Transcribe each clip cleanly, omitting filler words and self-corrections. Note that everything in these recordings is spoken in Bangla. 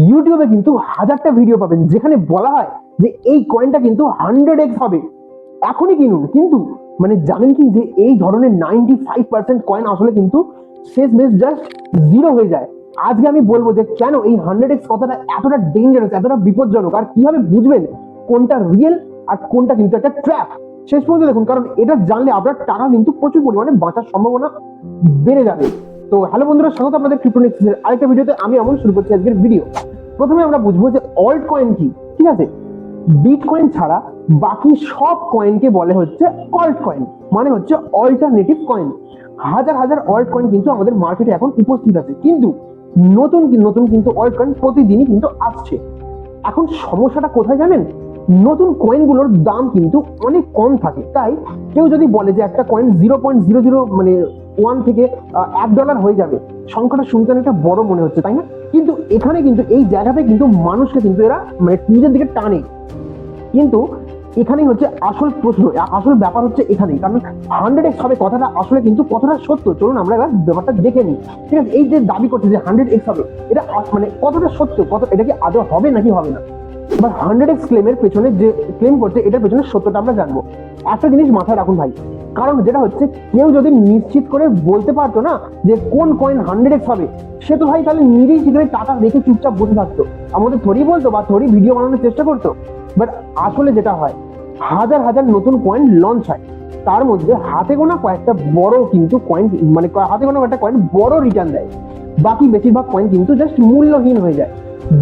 ইউটিউবে কিন্তু হাজারটা ভিডিও পাবেন যেখানে বলা হয় যে এই কয়েনটা কিন্তু 100x হবে, এখনই কিনুন। কিন্তু মানে জানেন কি যে এই ধরনের 95% কয়েন আসলে কিন্তু শেষ মেশ জাস্ট জিরো হয়ে যায়। আজকে আমি বলবো যে কেন এই 100x কথাটা এতটা ডেঞ্জারাস, এতটা বিপজ্জনক, আর কিভাবে বুঝবেন কোনটা রিয়েল আর কোনটা কিন্তু একটা ট্র্যাপ। শেষ পর্যন্ত দেখুন, কারণ এটা জানলে আপনার টাকা কিন্তু প্রচুর পরিমাণে বাঁচার সম্ভাবনা বেড়ে যাবে। তো হ্যালো বন্ধুরা, স্বাগত আপনাদের ক্রিপ্টোনিক্সের আরেকটা ভিডিওতে। আমি এমন শুরু করছি আজকের ভিডিও। প্রথমে আমরা বুঝবো যে অল্ট কয়েন কি। ঠিক আছে, বিটকয়েন ছাড়া বাকি সব কয়েনকে বলে হচ্ছে অল্ট কয়েন, মানে হচ্ছে অল্টারনেটিভ কয়েন। হাজার হাজার অল্ট কয়েন কিন্তু আমাদের মার্কেটে এখন উপস্থিত আছে, কিন্তু নতুন নতুন কিন্তু অল্ট কয়েন প্রতিদিনই কিন্তু আসছে। এখন সমস্যাটা কোথায় জানেন? নতুন কয়েনগুলোর দাম কিন্তু অনেক কম থাকে। তাই কেউ যদি বলে যে একটা কয়েন 0.00 মানে 1 থেকে $1 হয়ে যাবে, সংখ্যাটা শুনতে অনেকটা বড় মনে হচ্ছে, তাই না? কিন্তু এখানে কিন্তু এই জায়গাতে কিন্তু মানুষকে কিন্তু এরা মানে নিজের দিকে টানে। কিন্তু এখানেই হচ্ছে আসল প্রশ্ন, আসল ব্যাপার হচ্ছে এখানেই। কারণ 100x হবে কথাটা আসলে কিন্তু কতটা সত্য, চলুন আমরা এবার ব্যাপারটা দেখে নিই। ঠিক আছে, এই যে দাবি করছে যে 100x হবে, এটা মানে কতটা সত্য, এটা কি আদৌ হবে নাকি হবে না। এবার 100x ক্লেমের পেছনে যে ক্লেম করছে, এটার পেছনে সত্যটা আমরা জানবো। একটা জিনিস মাথায় রাখুন ভাই, কারণ যেটা হচ্ছে কেউ যদি নিশ্চিত করে বলতে পারতো না যে কোন কয়েন 100x হবে, সে তো ভাই তাহলে নিজেই সেখানে টাকা রেখে চুপচাপ বসে থাকতো, আমাদের থরি বলতো বা থরি ভিডিও বানানোর চেষ্টা করতো। বাট আসলে যেটা হয়, হাজার হাজার নতুন কয়েন লঞ্চ হয়, তার মধ্যে হাতে গোনা কয়েকটা বড় কিন্তু কয়েন, মানে হাতে গোনা কয়েকটা কয়েন বড় রিটার্ন দেয়, বাকি বেশিরভাগ কয়েন কিন্তু জাস্ট মূল্যহীন হয়ে যায়।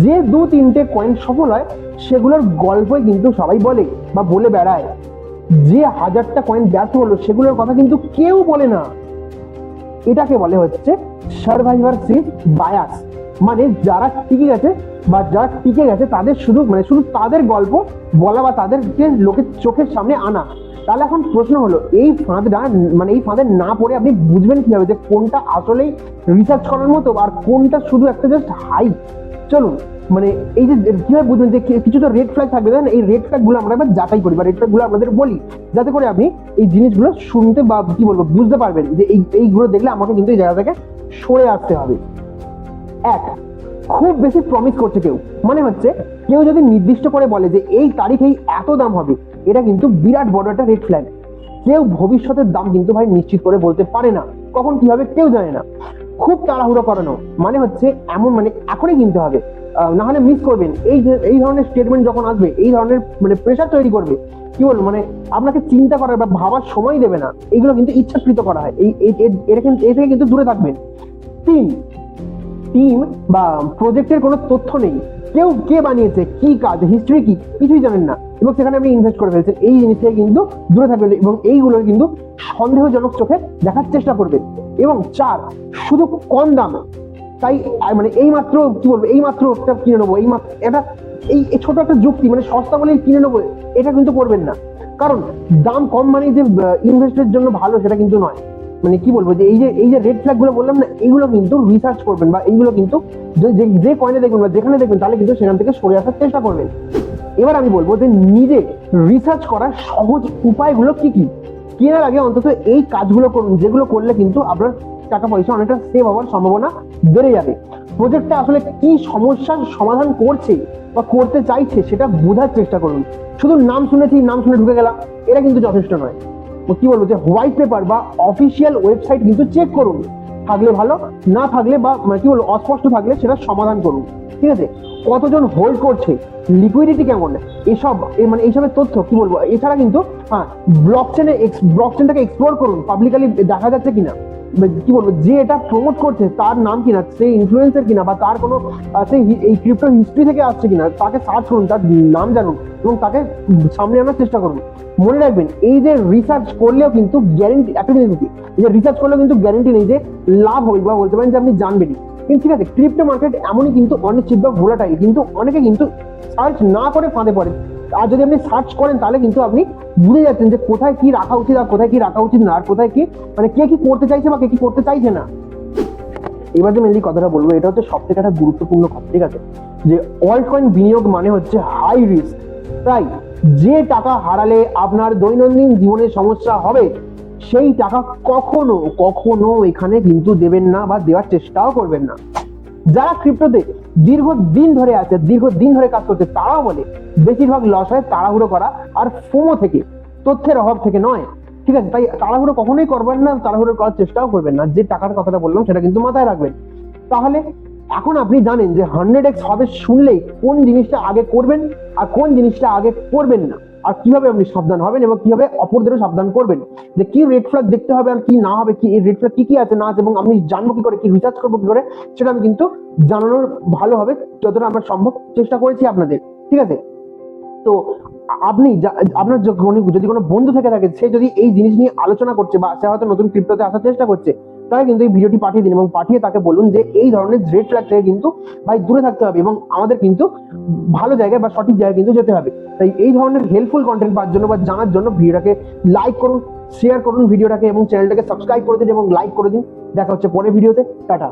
যে 2-3টে কয়েন সফল হয়, সেগুলোর গল্পই কিন্তু সবাই বলে বা বলে বেড়ায়। যে হাজারটা কয়েন ব্যর্থ হলো, সেগুলোর কথা কিন্তু কেউ বলে না। এটাকে বলে হচ্ছে সার্ভাইভারশিপ বায়াস, মানে যারা টিকে গেছে বা যারা টিকে গেছে তাদের শুধু তাদের গল্প বলা বা তাদেরকে লোকের চোখের সামনে আনা। তাহলে এখন প্রশ্ন হলো, এই ফাঁদে না পড়ে আপনি বুঝবেন কিভাবে যে কোনটা আসলেই রিসার্চ করার মতো আর কোনটা শুধু একটা জাস্ট হাই। চলুন মানে এই যে কিভাবে বুঝবেন যে কিছু তো রেড ফ্ল্যাগ থাকবে, তাই না? এই রেড ফ্ল্যাগ গুলো আমরা এবার যাচাই করি বা রেড ফ্ল্যাগ গুলো আপনাদের বলি, যাতে করে আপনি এই জিনিসগুলো শুনতে বা কি বলবো বুঝতে পারবেন যে এইগুলো দেখলে আমাকে কিন্তু এই জায়গা থেকে সরে আসতে হবে। এক, খুব বেশি প্রমিস করছে কেউ, মানে হচ্ছে কেউ যদি নির্দিষ্ট করে বলে যে এই তারিখেই এত দাম হবে, এটা কিন্তু বিরাট বড় একটা রেড ফ্ল্যাগ। কেউ ভবিষ্যতের দাম কিন্তু ভাই নিশ্চিত করে বলতে পারে না, কখন কি হবে কেউ জানে না। খুব তাড়াহুড়ো করানো, মানে হচ্ছে এমন মানে এখনই কিনতে হবে, না হলে মিস করবেন। এই ধরনের স্টেটমেন্ট যখন আসবে, এই ধরনের মানে প্রেশার তৈরি করবে, কি বলবো মানে আপনাকে চিন্তা করার বা ভাবার সময় দেবে না, এইগুলো কিন্তু ইচ্ছাকৃত করা হয়। এই থেকে কিন্তু দূরে থাকবেন। টিম বা প্রজেক্টের কোনো তথ্য নেই, কে বানিয়েছে, কি কাজ, হিস্ট্রি কি, কিছুই জানেন না, এবং সেখানে আপনি ইনভেস্ট করে ফেলছেন, এই জিনিস থেকে কিন্তু দূরে থাকবেন এবং এইগুলো কিন্তু সন্দেহজনক চোখে দেখার চেষ্টা করবেন। এবং 4, শুধু কম দাম, তাই মানে এইমাত্র কি বলবো এইমাত্র একটা কিনে নেবো, এইমাত্র এটা এই ছোট একটা যুক্তি, মানে সস্তা বলে কিনে নেবো, এটা কিন্তু করবেন না। কারণ দাম কম মানে যে ইনভেস্টের জন্য ভালো সেটা কিন্তু নয়। মানে কি বলবো যে এই যে রেড ফ্ল্যাগ গুলো বললাম না, এইগুলো কিন্তু রিসার্চ করবেন বা এইগুলো কিন্তু যে কয়েনে দেখবেন বা যেখানে দেখবেন, তাহলে কিন্তু সেখান থেকে সরে আসার চেষ্টা করবেন। এবার আমি বলবো যে নিজে রিসার্চ করার সহজ উপায়গুলো কি কি। কেনার আগে অন্তত এই কাজগুলো করুন, যেগুলো করলে কিন্তু আপনার টাকা পয়সা অনেকটা সেভ হওয়ার সম্ভাবনা বেড়ে যাবে। প্রজেক্টটা আসলে কি সমস্যার সমাধান করছে বা করতে চাইছে সেটা বোঝার চেষ্টা করুন। শুধু নাম শুনে ঢুকে গেলাম, এটা কিন্তু যথেষ্ট নয়। কি বলবো যে হোয়াইট পেপার বা অফিসিয়াল ওয়েবসাইট কিন্তু চেক করুন, থাকলে ভালো, না থাকলে বা কি বলবো অস্পষ্ট থাকলে সেটা সমাধান করুন। ঠিক আছে, কতজন হোল্ড করছে, লিকুইডিটি কেমন, এইসবের তথ্য কি বলবো। এছাড়া কিন্তু হ্যাঁ, ব্লকচেনটাকে এক্সপ্লোর করুন, পাবলিকালি দেখা যাচ্ছে কিনা, কি বলবো যে এটা প্রমোট করছে তার নাম কিনা, সেই ইনফ্লুয়েন্সার কিনা, বা তার কোনো সেই এই ক্রিপ্টো হিস্ট্রি থেকে আসছে কিনা, তাকে সার্চ করুন, তার নাম জানুন এবং তাকে সামনে আনার চেষ্টা করুন। মনে রাখবেন, এই যে রিসার্চ করলেও কিন্তু গ্যারেন্টি, একটা জিনিস কি, এই যে রিসার্চ করলেও কিন্তু গ্যারেন্টি নেই যে লাভ হবে বা বলতে পারেন যে আপনি জানবেনই। কিন্তু ঠিক আছে, ক্রিপ্টো মার্কেট এমনই কিন্তু অনিশ্চিত বা ভোলাটাইল, কিন্তু অনেকে কিন্তু সার্চ না করে ফাঁদে পড়ে। আর যদি আপনি সার্চ করেন তাহলে কিন্তু আপনি বুঝে যাচ্ছেন যে কোথায় কি রাখা উচিত আর কোথায় কি রাখা উচিত না, আর কোথায় কি মানে কে কি করতে চাইছে বা কে কি করতে চাইছে না। এবার যে মেনলি কথাটা বলবো, এটা হচ্ছে সব থেকে একটা গুরুত্বপূর্ণ কথা। ঠিক আছে, যে অল্ট কয়েন বিনিয়োগ মানে হচ্ছে হাই রিস্ক। তাই যে টাকা হারালে আপনার দৈনন্দিন জীবনে সমস্যা হবে, সেই টাকা কখনো এখানে কিন্তু দেবেন না বা দেওয়ার চেষ্টাও করবেন না। যারা ক্রিপ্টোতে দীর্ঘদিন ধরে আছে, দীর্ঘদিন ধরে কাজ করছে, তারাও বলে বেশিরভাগ লস হয় তাড়াহুড়ো করা আর ফোমো থেকে, তথ্যের অভাব থেকে নয়। ঠিক আছে, তাই তাড়াহুড়ো কখনোই করবেন না, তাড়াহুড়ো করার চেষ্টাও করবেন না। যে টাকার কথাটা বললাম সেটা কিন্তু মাথায় রাখবেন। তাহলে এখন আপনি জানেন যে 100x হবে শুনলেই কোন জিনিসটা আগে করবেন আর কোন জিনিসটা আগে করবেন না, আর কিভাবে আপনি সাবধান হবেন এবং কিভাবে অপরদেরও সাবধান করবেন, যে কি রেড ফ্ল্যাগ দেখতে হবে আর কি না হবে, কি রেড ফ্ল্যাগ কি কি আছে না আছে, এবং আমি জানবো কি করে, কি রিসার্চ করবো কি করে, সেটা আমি কিন্তু জানানোর ভালোভাবে যতটা আমরা সম্ভব চেষ্টা করেছি আপনাদের। ঠিক আছে, তো আপনি আপনার যদি কোনো বন্ধু থেকে থাকে, সে যদি এই জিনিস নিয়ে আলোচনা করছে বা সে হয়তো নতুন ক্রিপ্টোতে আসার চেষ্টা করছে, তাহলে কিন্তু এই ভিডিওটি পাঠিয়ে দিন এবং পাঠিয়ে তাকে বলুন যে এই ধরনের রেড ফ্ল্যাগ থেকে কিন্তু ভাই দূরে থাকতে হবে এবং আমাদের কিন্তু ভালো জায়গায় বা সঠিক জায়গায় কিন্তু যেতে হবে। তাই এই ধরনের হেল্পফুল কন্টেন্ট পাওয়ার জন্য বা জানার জন্য ভিডিওটাকে লাইক করুন, শেয়ার করুন ভিডিওটাকে এবং চ্যানেলটাকে সাবস্ক্রাইব করে দিন এবং লাইক করে দিন। দেখা হচ্ছে পরের ভিডিওতে। টাটা।